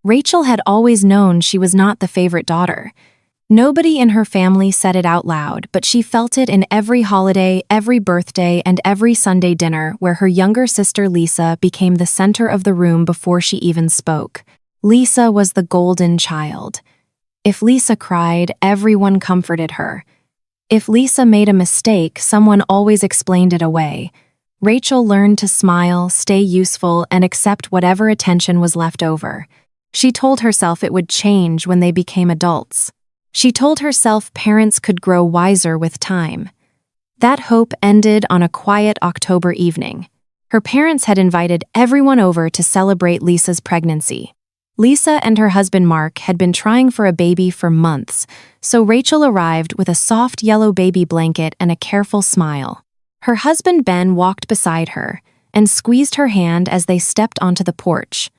Rachel had always known she was not the favorite daughter. Nobody in her family said it out loud, but she felt it in every holiday, every birthday, and every Sunday dinner where her younger sister Lisa became the center of the room before she even spoke. Lisa was the golden child. If Lisa cried, everyone comforted her. If Lisa made a mistake, someone always explained it away. Rachel learned to smile, stay useful, and accept whatever attention was left over. She told herself it would change when they became adults. She told herself parents could grow wiser with time. That hope ended on a quiet October evening. Her parents had invited everyone over to celebrate Lisa's pregnancy. Lisa and her husband Mark had been trying for a baby for months, so Rachel arrived with a soft yellow baby blanket and a careful smile. Her husband Ben walked beside her and squeezed her hand as they stepped onto the porch.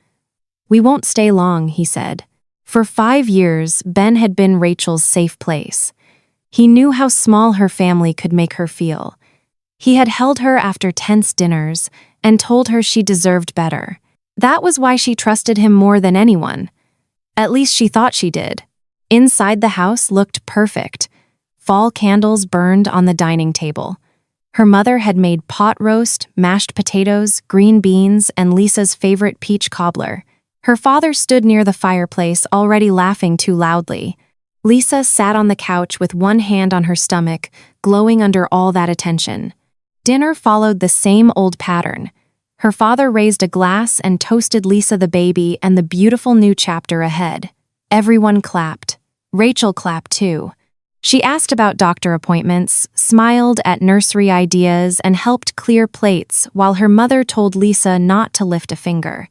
"We won't stay long," he said. For 5 years, Ben had been Rachel's safe place. He knew how small her family could make her feel. He had held her after tense dinners and told her she deserved better. That was why she trusted him more than anyone. At least she thought she did. Inside the house looked perfect. Fall candles burned on the dining table. Her mother had made pot roast, mashed potatoes, green beans, and Lisa's favorite peach cobbler. Her father stood near the fireplace, already laughing too loudly. Lisa sat on the couch with one hand on her stomach, glowing under all that attention. Dinner followed the same old pattern. Her father raised a glass and toasted Lisa the baby and the beautiful new chapter ahead. Everyone clapped. Rachel clapped too. She asked about doctor appointments, smiled at nursery ideas, and helped clear plates while her mother told Lisa not to lift a finger.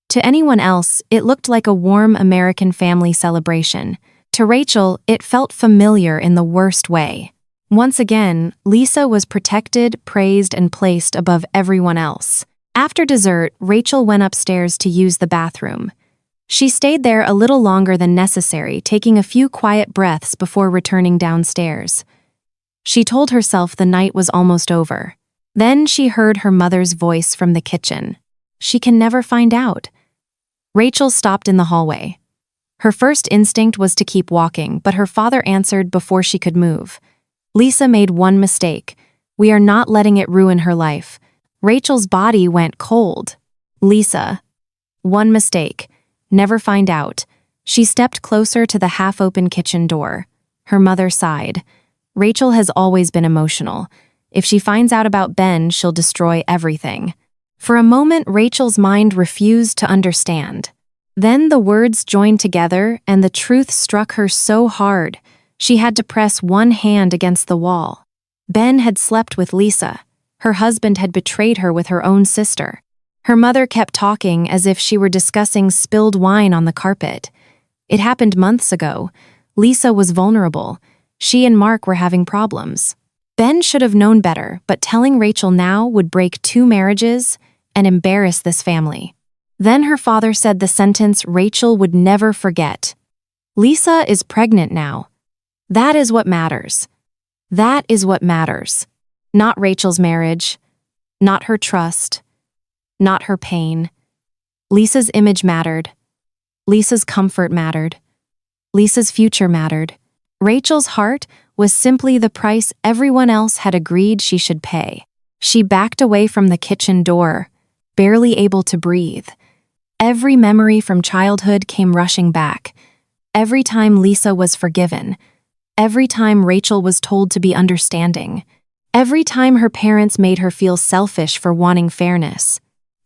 To anyone else, it looked like a warm American family celebration. To Rachel, it felt familiar in the worst way. Once again, Lisa was protected, praised, and placed above everyone else. After dessert, Rachel went upstairs to use the bathroom. She stayed there a little longer than necessary, taking a few quiet breaths before returning downstairs. She told herself the night was almost over. Then she heard her mother's voice from the kitchen. She can never find out. Rachel stopped in the hallway. Her first instinct was to keep walking, but her father answered before she could move. "Lisa made one mistake. We are not letting it ruin her life." Rachel's body went cold. Lisa. One mistake. Never find out. She stepped closer to the half-open kitchen door. Her mother sighed. Rachel has always been emotional. If she finds out about Ben, she'll destroy everything. For a moment, Rachel's mind refused to understand. Then the words joined together, and the truth struck her so hard, she had to press one hand against the wall. Ben had slept with Lisa. Her husband had betrayed her with her own sister. Her mother kept talking as if she were discussing spilled wine on the carpet. It happened months ago. Lisa was vulnerable. She and Mark were having problems. Ben should have known better, but telling Rachel now would break 2 marriages and embarrass this family. Then her father said the sentence Rachel would never forget. "Lisa is pregnant now. That is what matters. That is what matters. Not Rachel's marriage, not her trust, not her pain. Lisa's image mattered. Lisa's comfort mattered. Lisa's future mattered. Rachel's heart was simply the price everyone else had agreed she should pay." She backed away from the kitchen door, barely able to breathe. Every memory from childhood came rushing back. Every time Lisa was forgiven. Every time Rachel was told to be understanding. Every time her parents made her feel selfish for wanting fairness.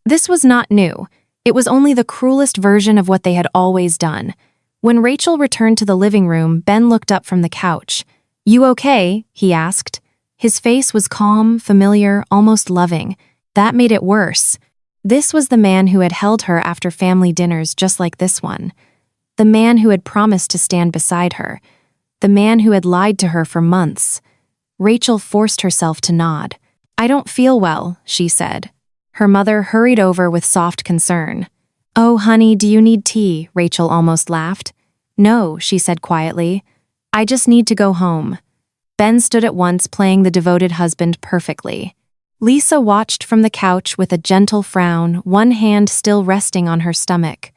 This was not new. It was only the cruelest version of what they had always done. When Rachel returned to the living room, Ben looked up from the couch. "You okay?" he asked. His face was calm, familiar, almost loving. That made it worse. This was the man who had held her after family dinners just like this one. The man who had promised to stand beside her. The man who had lied to her for months. Rachel forced herself to nod. "I don't feel well," she said. Her mother hurried over with soft concern. "Oh, honey, do you need tea?" Rachel almost laughed. "No," she said quietly. "I just need to go home." Ben stood at once, playing the devoted husband perfectly. Lisa watched from the couch with a gentle frown, one hand still resting on her stomach.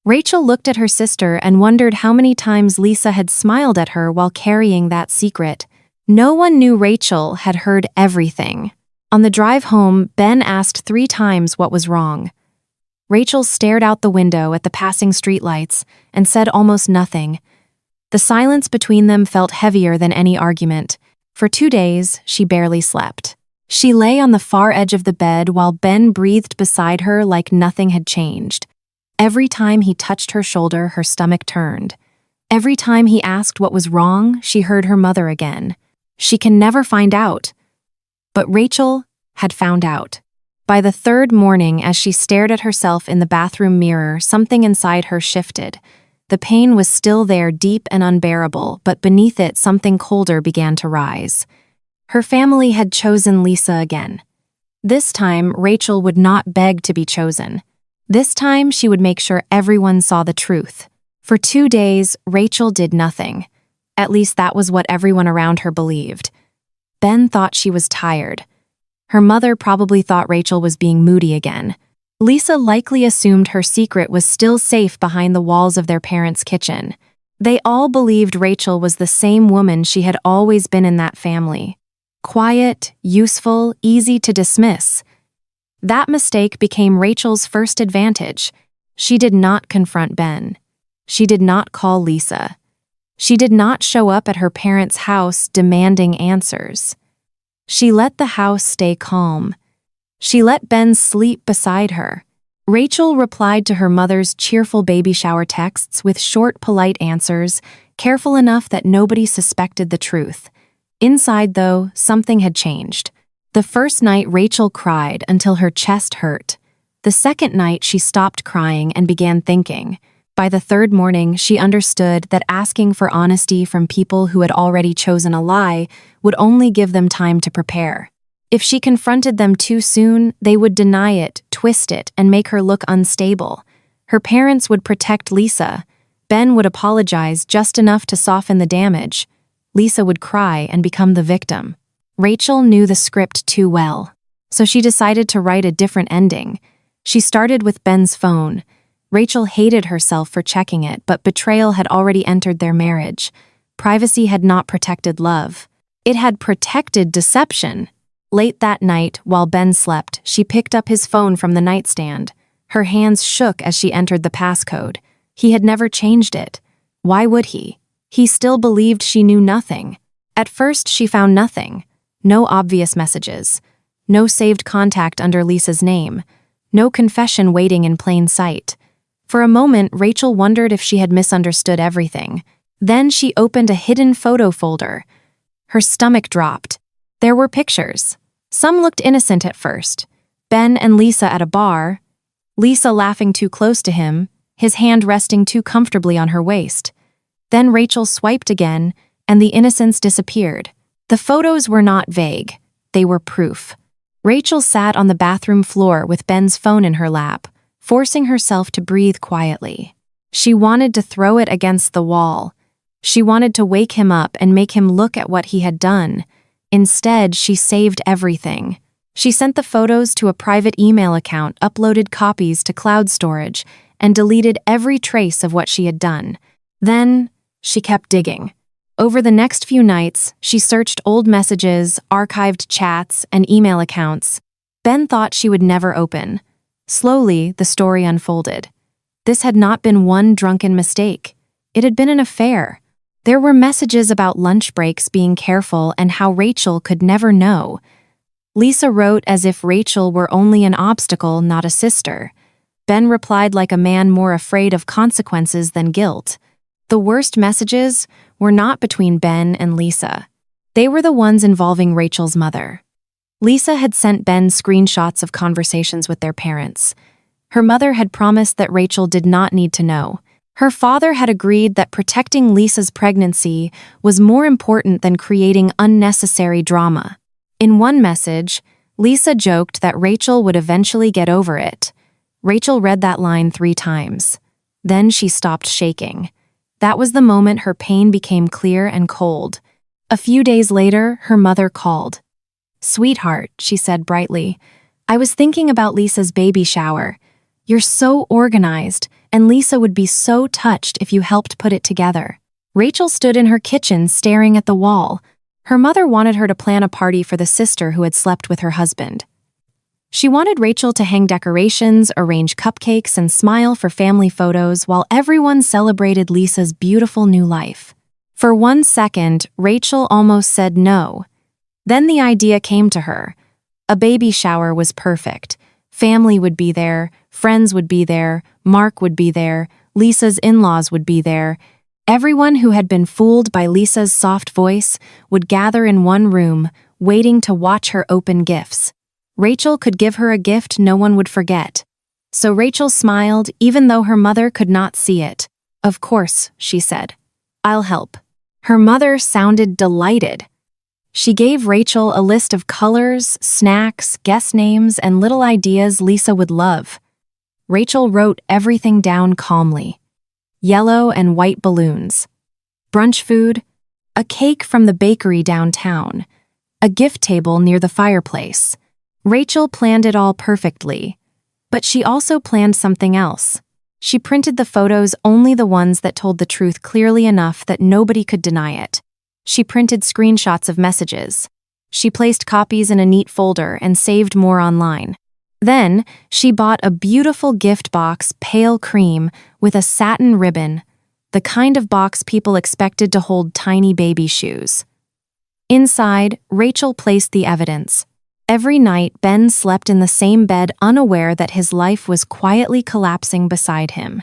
Rachel looked at her sister and wondered how many times Lisa had smiled at her while carrying that secret. No one knew Rachel had heard everything. On the drive home, Ben asked 3 times what was wrong. Rachel stared out the window at the passing streetlights and said almost nothing. The silence between them felt heavier than any argument. For 2 days, she barely slept. She lay on the far edge of the bed while Ben breathed beside her like nothing had changed. Every time he touched her shoulder, her stomach turned. Every time he asked what was wrong, she heard her mother again. She can never find out. But Rachel had found out. By the 3rd morning, as she stared at herself in the bathroom mirror, something inside her shifted. The pain was still there, deep and unbearable, but beneath it, something colder began to rise. Her family had chosen Lisa again. This time, Rachel would not beg to be chosen. This time, she would make sure everyone saw the truth. For 2 days, Rachel did nothing. At least that was what everyone around her believed. Ben thought she was tired. Her mother probably thought Rachel was being moody again. Lisa likely assumed her secret was still safe behind the walls of their parents' kitchen. They all believed Rachel was the same woman she had always been in that family. Quiet, useful, easy to dismiss. That mistake became Rachel's first advantage. She did not confront Ben. She did not call Lisa. She did not show up at her parents' house demanding answers. She let the house stay calm. She let Ben sleep beside her. Rachel replied to her mother's cheerful baby shower texts with short, polite answers, careful enough that nobody suspected the truth. Inside, though, something had changed. The first night, Rachel cried until her chest hurt. The second night, she stopped crying and began thinking. By the 3rd morning, she understood that asking for honesty from people who had already chosen a lie would only give them time to prepare. If she confronted them too soon, they would deny it, twist it, and make her look unstable. Her parents would protect Lisa. Ben would apologize just enough to soften the damage. Lisa would cry and become the victim. Rachel knew the script too well, so she decided to write a different ending. She started with Ben's phone. Rachel hated herself for checking it, but betrayal had already entered their marriage. Privacy had not protected love. It had protected deception. Late that night, while Ben slept, she picked up his phone from the nightstand. Her hands shook as she entered the passcode. He had never changed it. Why would he? He still believed she knew nothing. At first, she found nothing. No obvious messages. No saved contact under Lisa's name. No confession waiting in plain sight. For a moment, Rachel wondered if she had misunderstood everything. Then she opened a hidden photo folder. Her stomach dropped. There were pictures. Some looked innocent at first. Ben and Lisa at a bar. Lisa laughing too close to him, his hand resting too comfortably on her waist. Then Rachel swiped again, and the innocence disappeared. The photos were not vague. They were proof. Rachel sat on the bathroom floor with Ben's phone in her lap, forcing herself to breathe quietly. She wanted to throw it against the wall. She wanted to wake him up and make him look at what he had done. Instead, she saved everything. She sent the photos to a private email account, uploaded copies to cloud storage, and deleted every trace of what she had done. Then, she kept digging. Over the next few nights, she searched old messages, archived chats, and email accounts. Ben thought she would never open. Slowly, the story unfolded. This had not been one drunken mistake. It had been an affair. There were messages about lunch breaks, being careful, and how Rachel could never know. Lisa wrote as if Rachel were only an obstacle, not a sister. Ben replied like a man more afraid of consequences than guilt. The worst messages were not between Ben and Lisa. They were the ones involving Rachel's mother. Lisa had sent Ben screenshots of conversations with their parents. Her mother had promised that Rachel did not need to know. Her father had agreed that protecting Lisa's pregnancy was more important than creating unnecessary drama. In one message, Lisa joked that Rachel would eventually get over it. Rachel read that line 3 times. Then she stopped shaking. That was the moment her pain became clear and cold. A few days later, her mother called. "Sweetheart," she said brightly, "I was thinking about Lisa's baby shower. You're so organized, and Lisa would be so touched if you helped put it together. Rachel stood in her kitchen staring at the wall. Her mother wanted her to plan a party for the sister who had slept with her husband. She wanted Rachel to hang decorations, arrange cupcakes, and smile for family photos while everyone celebrated Lisa's beautiful new life. For 1 second, Rachel almost said no. Then the idea came to her. A baby shower was perfect. Family would be there, friends would be there, Mark would be there, Lisa's in-laws would be there. Everyone who had been fooled by Lisa's soft voice would gather in one room, waiting to watch her open gifts. Rachel could give her a gift no one would forget. So Rachel smiled, even though her mother could not see it. "Of course," she said. "I'll help." Her mother sounded delighted. She gave Rachel a list of colors, snacks, guest names, and little ideas Lisa would love. Rachel wrote everything down calmly. Yellow and white balloons, brunch food, a cake from the bakery downtown, a gift table near the fireplace. Rachel planned it all perfectly, but she also planned something else. She printed the photos, only the ones that told the truth clearly enough that nobody could deny it. She printed screenshots of messages. She placed copies in a neat folder and saved more online. Then, she bought a beautiful gift box, pale cream, with a satin ribbon, the kind of box people expected to hold tiny baby shoes. Inside, Rachel placed the evidence. Every night, Ben slept in the same bed, unaware that his life was quietly collapsing beside him.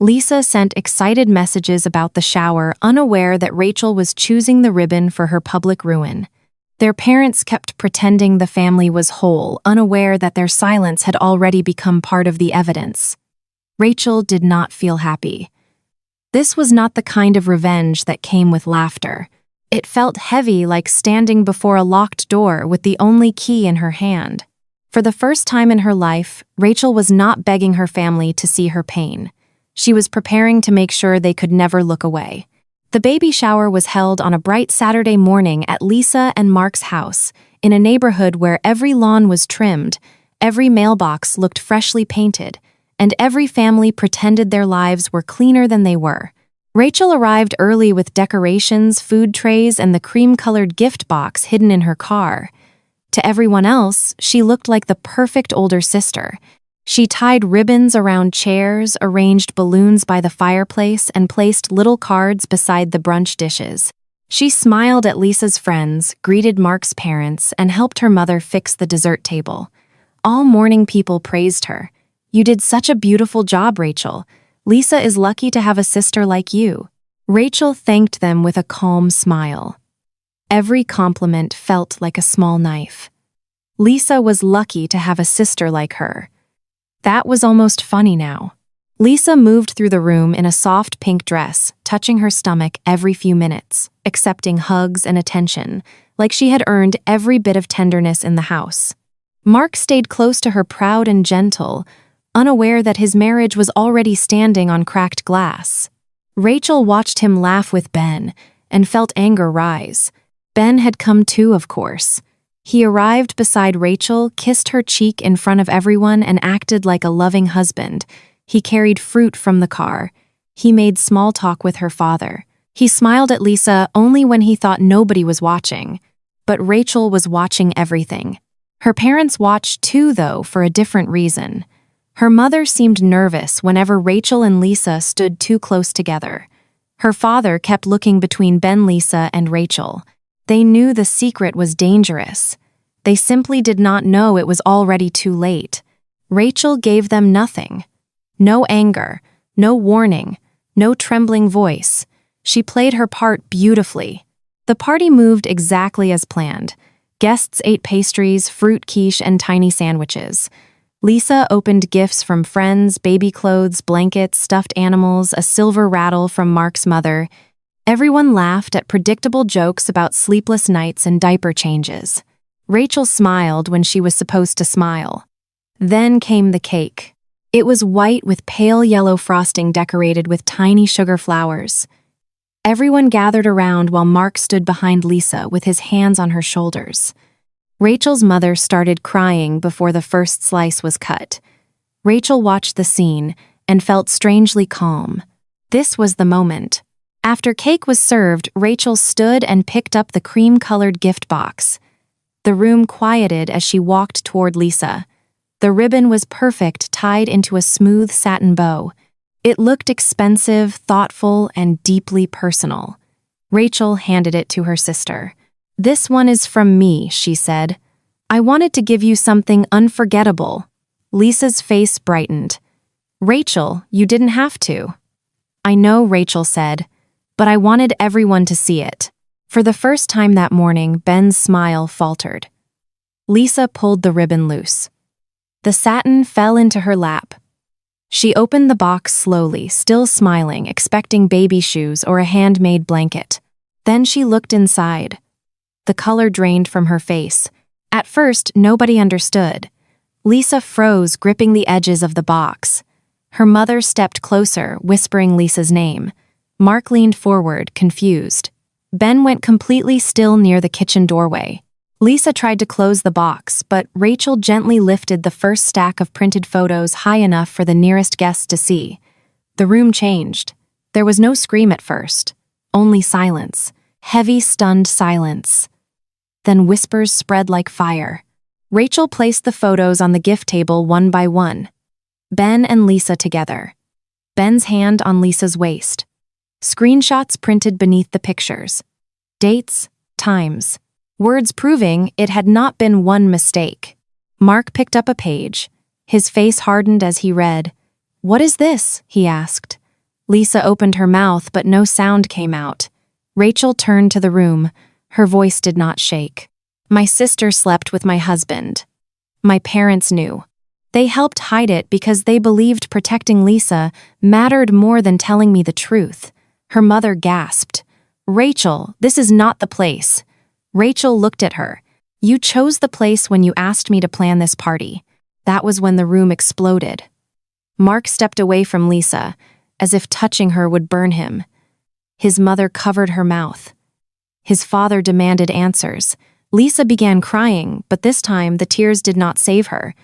Lisa sent excited messages about the shower, unaware that Rachel was choosing the ribbon for her public ruin. Their parents kept pretending the family was whole, unaware that their silence had already become part of the evidence. Rachel did not feel happy. This was not the kind of revenge that came with laughter. It felt heavy, like standing before a locked door with the only key in her hand. For the first time in her life, Rachel was not begging her family to see her pain. She was preparing to make sure they could never look away. The baby shower was held on a bright Saturday morning at Lisa and Mark's house, in a neighborhood where every lawn was trimmed, every mailbox looked freshly painted, and every family pretended their lives were cleaner than they were. Rachel arrived early with decorations, food trays, and the cream-colored gift box hidden in her car. To everyone else, she looked like the perfect older sister. She tied ribbons around chairs, arranged balloons by the fireplace, and placed little cards beside the brunch dishes. She smiled at Lisa's friends, greeted Mark's parents, and helped her mother fix the dessert table. All morning people praised her. "You did such a beautiful job, Rachel. Lisa is lucky to have a sister like you." Rachel thanked them with a calm smile. Every compliment felt like a small knife. Lisa was lucky to have a sister like her. That was almost funny now. Lisa moved through the room in a soft pink dress, touching her stomach every few minutes, accepting hugs and attention, like she had earned every bit of tenderness in the house. Mark stayed close to her, proud and gentle, unaware that his marriage was already standing on cracked glass. Rachel watched him laugh with Ben and felt anger rise. Ben had come too, of course. He arrived beside Rachel, kissed her cheek in front of everyone, and acted like a loving husband. He carried fruit from the car. He made small talk with her father. He smiled at Lisa only when he thought nobody was watching. But Rachel was watching everything. Her parents watched too, though, for a different reason. Her mother seemed nervous whenever Rachel and Lisa stood too close together. Her father kept looking between Ben, Lisa, and Rachel. They knew the secret was dangerous. They simply did not know it was already too late. Rachel gave them nothing. No anger, no warning, no trembling voice. She played her part beautifully. The party moved exactly as planned. Guests ate pastries, fruit quiche, and tiny sandwiches. Lisa opened gifts from friends, baby clothes, blankets, stuffed animals, a silver rattle from Mark's mother. Everyone laughed at predictable jokes about sleepless nights and diaper changes. Rachel smiled when she was supposed to smile. Then came the cake. It was white with pale yellow frosting decorated with tiny sugar flowers. Everyone gathered around while Mark stood behind Lisa with his hands on her shoulders. Rachel's mother started crying before the first slice was cut. Rachel watched the scene, and felt strangely calm. This was the moment. After cake was served, Rachel stood and picked up the cream-colored gift box. The room quieted as she walked toward Lisa. The ribbon was perfect, tied into a smooth satin bow. It looked expensive, thoughtful, and deeply personal. Rachel handed it to her sister. "This one is from me," she said. "I wanted to give you something unforgettable." Lisa's face brightened. "Rachel, you didn't have to." "I know," Rachel said, "but I wanted everyone to see it." For the first time that morning, Ben's smile faltered. Lisa pulled the ribbon loose. The satin fell into her lap. She opened the box slowly, still smiling, expecting baby shoes or a handmade blanket. Then she looked inside. The color drained from her face. At first, nobody understood. Lisa froze, gripping the edges of the box. Her mother stepped closer, whispering Lisa's name. Mark leaned forward, confused. Ben went completely still near the kitchen doorway. Lisa tried to close the box, but Rachel gently lifted the first stack of printed photos high enough for the nearest guest to see. The room changed. There was no scream at first, only silence, heavy, stunned silence. Then whispers spread like fire. Rachel placed the photos on the gift table one by one. Ben and Lisa together. Ben's hand on Lisa's waist. Screenshots printed beneath the pictures. Dates, times. Words proving it had not been one mistake. Mark picked up a page. His face hardened as he read. "What is this?" he asked. Lisa opened her mouth, but no sound came out. Rachel turned to the room. Her voice did not shake. "My sister slept with my husband. My parents knew. They helped hide it because they believed protecting Lisa mattered more than telling me the truth." Her mother gasped. "Rachel, this is not the place." Rachel looked at her. "You chose the place when you asked me to plan this party." That was when the room exploded. Mark stepped away from Lisa, as if touching her would burn him. His mother covered her mouth. His father demanded answers. Lisa began crying, but this time the tears did not save her.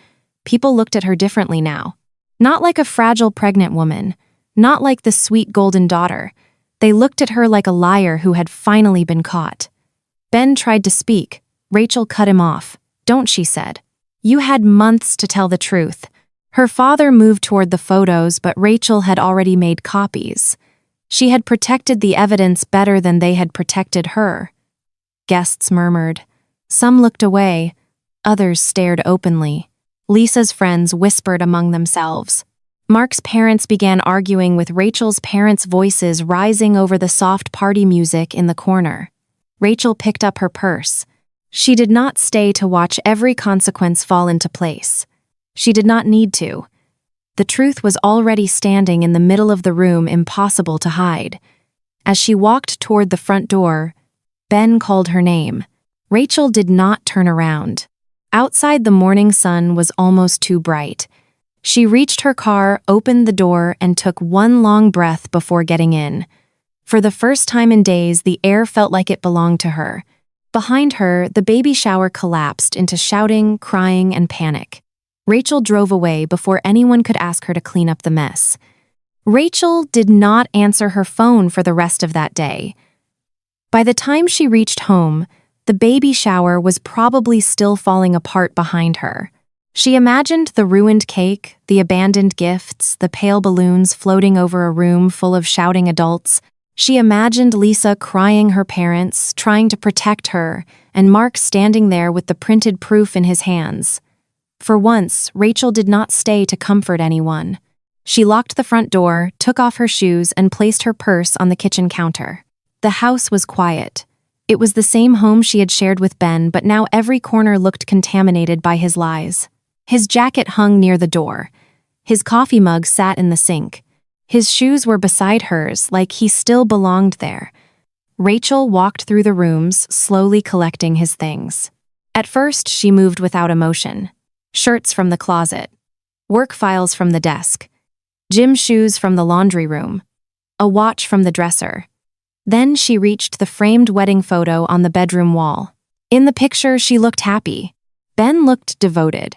People looked at her differently now. Not like a fragile pregnant woman, not like the sweet golden daughter. They looked at her like a liar who had finally been caught. Ben tried to speak. Rachel cut him off. "Don't," she said. "You had months to tell the truth." Her father moved toward the photos, but Rachel had already made copies. She had protected the evidence better than they had protected her. Guests murmured. Some looked away. Others stared openly. Lisa's friends whispered among themselves. Mark's parents began arguing with Rachel's parents' voices rising over the soft party music in the corner. Rachel picked up her purse. She did not stay to watch every consequence fall into place. She did not need to. The truth was already standing in the middle of the room, impossible to hide. As she walked toward the front door, Ben called her name. Rachel did not turn around. Outside, the morning sun was almost too bright. She reached her car, opened the door, and took one long breath before getting in. For the first time in days, the air felt like it belonged to her. Behind her, the baby shower collapsed into shouting, crying, and panic. Rachel drove away before anyone could ask her to clean up the mess. Rachel did not answer her phone for the rest of that day. By the time she reached home, the baby shower was probably still falling apart behind her. She imagined the ruined cake, the abandoned gifts, the pale balloons floating over a room full of shouting adults. She imagined Lisa crying her parents, trying to protect her, and Mark standing there with the printed proof in his hands. For once, Rachel did not stay to comfort anyone. She locked the front door, took off her shoes, and placed her purse on the kitchen counter. The house was quiet. It was the same home she had shared with Ben, but now every corner looked contaminated by his lies. His jacket hung near the door. His coffee mug sat in the sink. His shoes were beside hers, like he still belonged there. Rachel walked through the rooms, slowly collecting his things. At first, she moved without emotion. Shirts from the closet. Work files from the desk. Gym shoes from the laundry room. A watch from the dresser. Then she reached the framed wedding photo on the bedroom wall. In the picture, she looked happy. Ben looked devoted.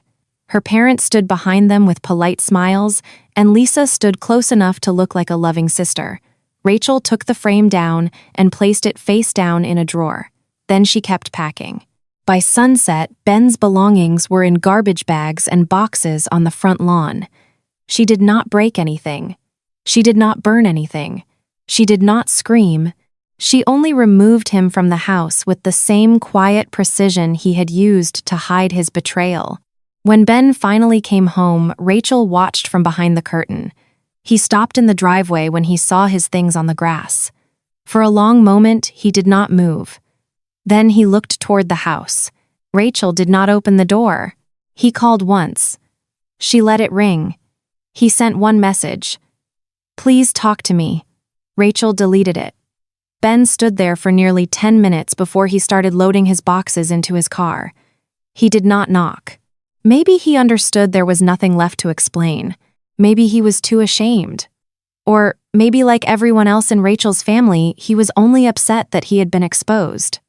Her parents stood behind them with polite smiles, and Lisa stood close enough to look like a loving sister. Rachel took the frame down and placed it face down in a drawer. Then she kept packing. By sunset, Ben's belongings were in garbage bags and boxes on the front lawn. She did not break anything. She did not burn anything. She did not scream. She only removed him from the house with the same quiet precision he had used to hide his betrayal. When Ben finally came home, Rachel watched from behind the curtain. He stopped in the driveway when he saw his things on the grass. For a long moment, he did not move. Then he looked toward the house. Rachel did not open the door. He called once. She let it ring. He sent one message. "Please talk to me." Rachel deleted it. Ben stood there for nearly 10 minutes before he started loading his boxes into his car. He did not knock. Maybe he understood there was nothing left to explain. Maybe he was too ashamed. Or maybe, like everyone else in Rachel's family, he was only upset that he had been exposed.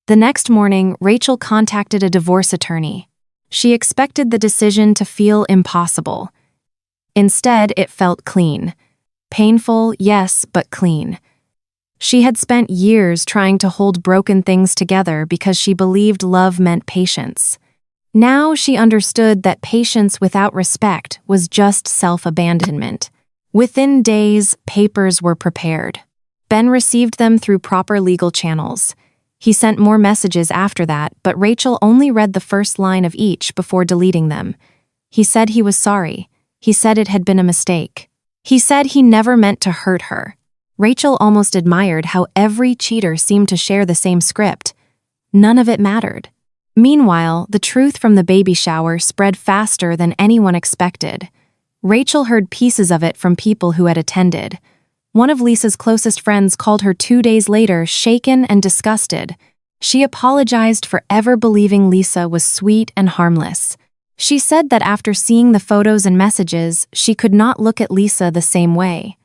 The next morning, Rachel contacted a divorce attorney. She expected the decision to feel impossible. Instead, it felt clean. Painful, yes, but clean. She had spent years trying to hold broken things together because she believed love meant patience. Now she understood that patience without respect was just self-abandonment. Within days, papers were prepared. Ben received them through proper legal channels. He sent more messages after that, but Rachel only read the first line of each before deleting them. He said he was sorry. He said it had been a mistake. He said he never meant to hurt her. Rachel almost admired how every cheater seemed to share the same script. None of it mattered. Meanwhile, the truth from the baby shower spread faster than anyone expected. Rachel heard pieces of it from people who had attended. One of Lisa's closest friends called her 2 days later, shaken and disgusted. She apologized for ever believing Lisa was sweet and harmless. She said that after seeing the photos and messages, she could not look at Lisa the same way.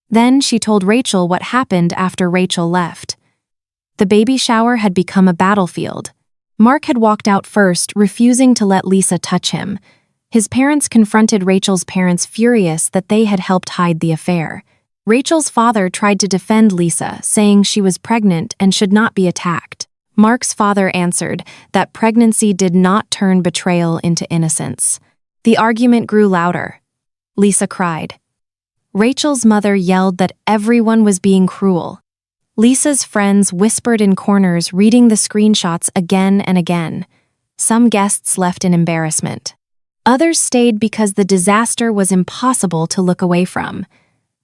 Then she told Rachel what happened after Rachel left. The baby shower had become a battlefield. Mark had walked out first, refusing to let Lisa touch him. His parents confronted Rachel's parents, furious that they had helped hide the affair. Rachel's father tried to defend Lisa, saying she was pregnant and should not be attacked. Mark's father answered that pregnancy did not turn betrayal into innocence. The argument grew louder. Lisa cried. Rachel's mother yelled that everyone was being cruel. Lisa's friends whispered in corners, reading the screenshots again and again. Some guests left in embarrassment. Others stayed because the disaster was impossible to look away from.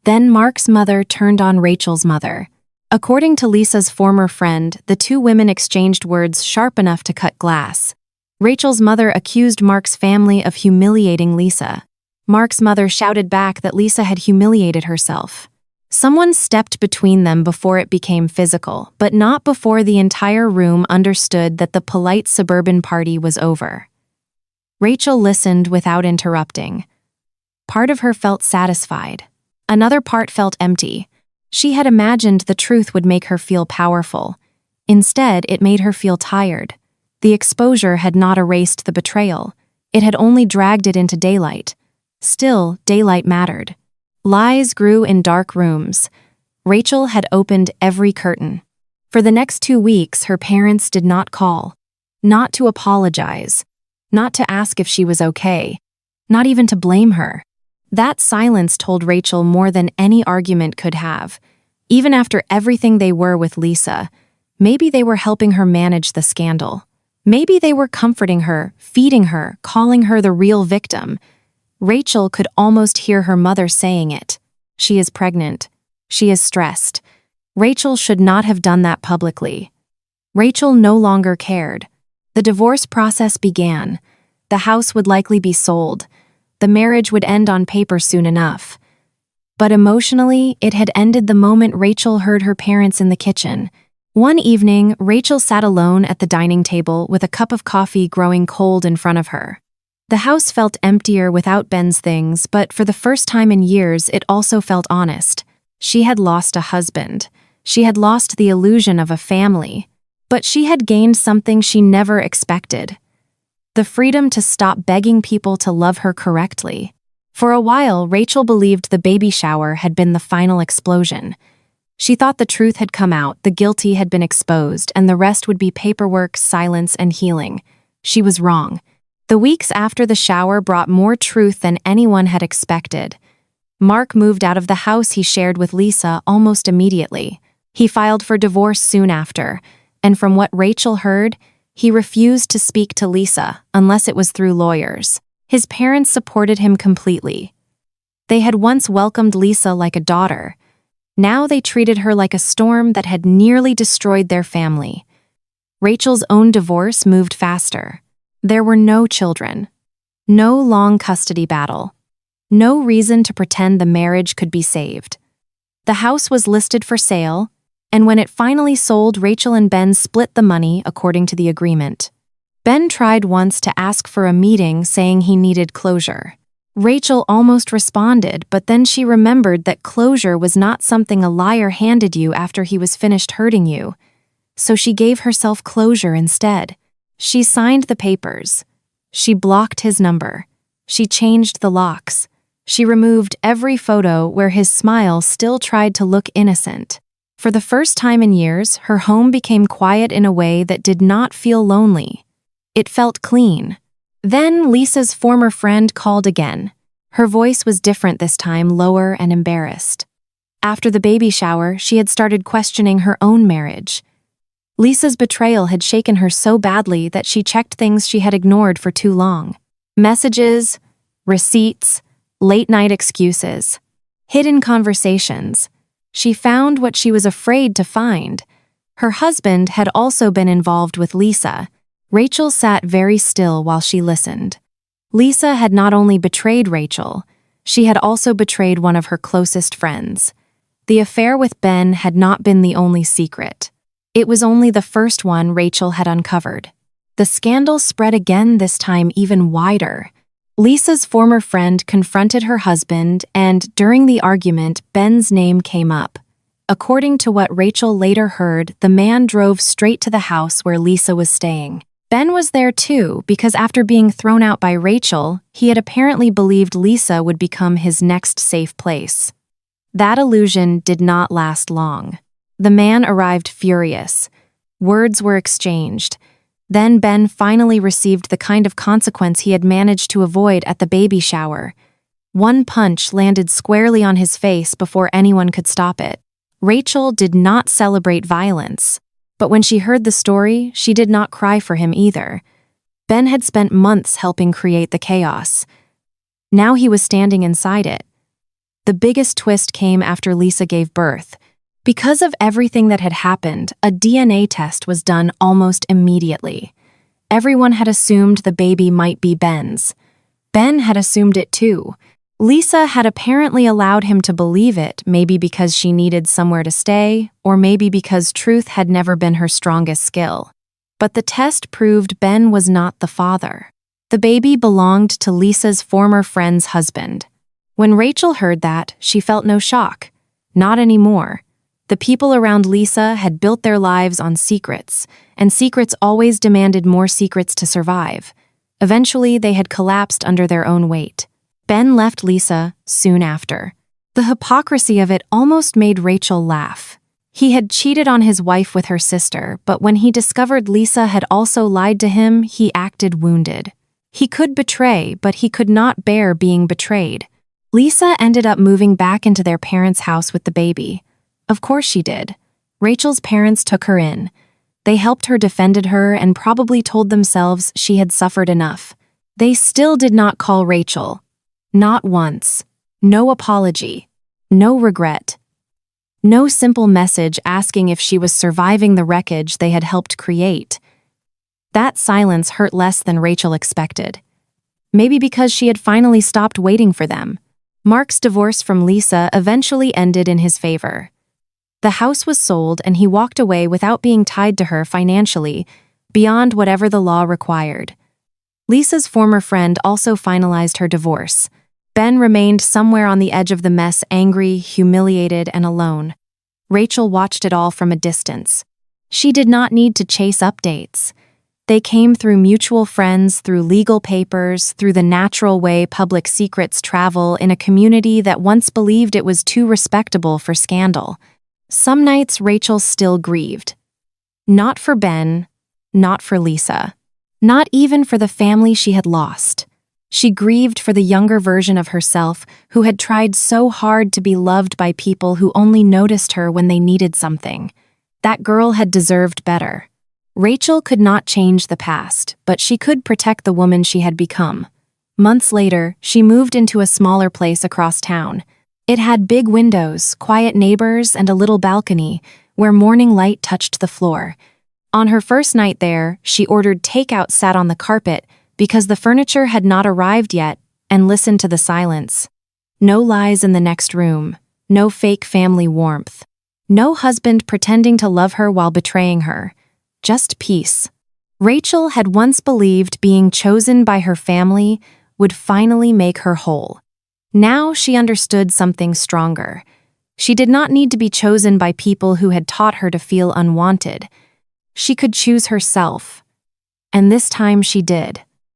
Then Mark's mother turned on Rachel's mother. According to Lisa's former friend, the two women exchanged words sharp enough to cut glass. Rachel's mother accused Mark's family of humiliating Lisa. Mark's mother shouted back that Lisa had humiliated herself. Someone stepped between them before it became physical, but not before the entire room understood that the polite suburban party was over. Rachel listened without interrupting. Part of her felt satisfied. Another part felt empty. She had imagined the truth would make her feel powerful. Instead, it made her feel tired. The exposure had not erased the betrayal. It had only dragged it into daylight. Still, daylight mattered. Lies grew in dark rooms. Rachel had opened every curtain. For the next 2 weeks, her parents did not call. Not to apologize. Not to ask if she was okay. Not even to blame her. That silence told Rachel more than any argument could have. Even after everything they were with Lisa, maybe they were helping her manage the scandal. Maybe they were comforting her, feeding her, calling her the real victim. Rachel could almost hear her mother saying it. She is pregnant. She is stressed. Rachel should not have done that publicly. Rachel no longer cared. The divorce process began. The house would likely be sold. The marriage would end on paper soon enough. But emotionally, it had ended the moment Rachel heard her parents in the kitchen. One evening, Rachel sat alone at the dining table with a cup of coffee growing cold in front of her. The house felt emptier without Ben's things, but for the first time in years, it also felt honest. She had lost a husband. She had lost the illusion of a family. But she had gained something she never expected. the freedom to stop begging people to love her correctly. For a while, Rachel believed the baby shower had been the final explosion. She thought the truth had come out, the guilty had been exposed, and the rest would be paperwork, silence, and healing. She was wrong. The weeks after the shower brought more truth than anyone had expected. Mark moved out of the house he shared with Lisa almost immediately. He filed for divorce soon after, and from what Rachel heard, he refused to speak to Lisa unless it was through lawyers. His parents supported him completely. They had once welcomed Lisa like a daughter. Now they treated her like a storm that had nearly destroyed their family. Rachel's own divorce moved faster. There were no children. No long custody battle. No reason to pretend the marriage could be saved. The house was listed for sale, and when it finally sold, Rachel and Ben split the money according to the agreement. Ben tried once to ask for a meeting, saying he needed closure. Rachel almost responded, but then she remembered that closure was not something a liar handed you after he was finished hurting you. So she gave herself closure instead. She signed the papers. She blocked his number. She changed the locks. She removed every photo where his smile still tried to look innocent. For the first time in years, her home became quiet in a way that did not feel lonely. It felt clean. Then Lisa's former friend called again. Her voice was different this time, lower and embarrassed. After the baby shower, she had started questioning her own marriage. Lisa's betrayal had shaken her so badly that she checked things she had ignored for too long. Messages, receipts, late-night excuses, hidden conversations. She found what she was afraid to find. Her husband had also been involved with Lisa. Rachel sat very still while she listened. Lisa had not only betrayed Rachel, she had also betrayed one of her closest friends. The affair with Ben had not been the only secret. It was only the first one Rachel had uncovered. The scandal spread again, this time even wider. Lisa's former friend confronted her husband, and during the argument, Ben's name came up. According to what Rachel later heard, the man drove straight to the house where Lisa was staying. Ben was there too, because after being thrown out by Rachel, he had apparently believed Lisa would become his next safe place. That illusion did not last long. The man arrived furious. Words were exchanged. Then Ben finally received the kind of consequence he had managed to avoid at the baby shower. One punch landed squarely on his face before anyone could stop it. Rachel did not celebrate violence, but when she heard the story, she did not cry for him either. Ben had spent months helping create the chaos. Now he was standing inside it. The biggest twist came after Lisa gave birth. Because of everything that had happened, a DNA test was done almost immediately. Everyone had assumed the baby might be Ben's. Ben had assumed it too. Lisa had apparently allowed him to believe it, maybe because she needed somewhere to stay, or maybe because truth had never been her strongest skill. But the test proved Ben was not the father. The baby belonged to Lisa's former friend's husband. When Rachel heard that, she felt no shock. Not anymore. The people around Lisa had built their lives on secrets, and secrets always demanded more secrets to survive. Eventually, they had collapsed under their own weight. Ben left Lisa soon after. The hypocrisy of it almost made Rachel laugh. He had cheated on his wife with her sister, but when he discovered Lisa had also lied to him, he acted wounded. He could betray, but he could not bear being betrayed. Lisa ended up moving back into their parents' house with the baby. Of course she did. Rachel's parents took her in. They helped her, defended her, and probably told themselves she had suffered enough. They still did not call Rachel. Not once. No apology. No regret. No simple message asking if she was surviving the wreckage they had helped create. That silence hurt less than Rachel expected. Maybe because she had finally stopped waiting for them. Mark's divorce from Lisa eventually ended in his favor. The house was sold and he walked away without being tied to her financially, beyond whatever the law required. Lisa's former friend also finalized her divorce. Ben remained somewhere on the edge of the mess, angry, humiliated, and alone. Rachel watched it all from a distance. She did not need to chase updates. They came through mutual friends, through legal papers, through the natural way public secrets travel in a community that once believed it was too respectable for scandal. Some nights Rachel still grieved. Not for Ben, not for Lisa, not even for the family she had lost. She grieved for the younger version of herself who had tried so hard to be loved by people who only noticed her when they needed something. That girl had deserved better. Rachel could not change the past, but she could protect the woman she had become. Months later, she moved into a smaller place across town. It had big windows, quiet neighbors, and a little balcony where morning light touched the floor. On her first night there, she ordered takeout sat on the carpet because the furniture had not arrived yet, and listened to the silence. No lies in the next room, no fake family warmth, no husband pretending to love her while betraying her. Just peace. Rachel had once believed being chosen by her family would finally make her whole. Now she understood something stronger. She did not need to be chosen by people who had taught her to feel unwanted. She could choose herself. And this time she did.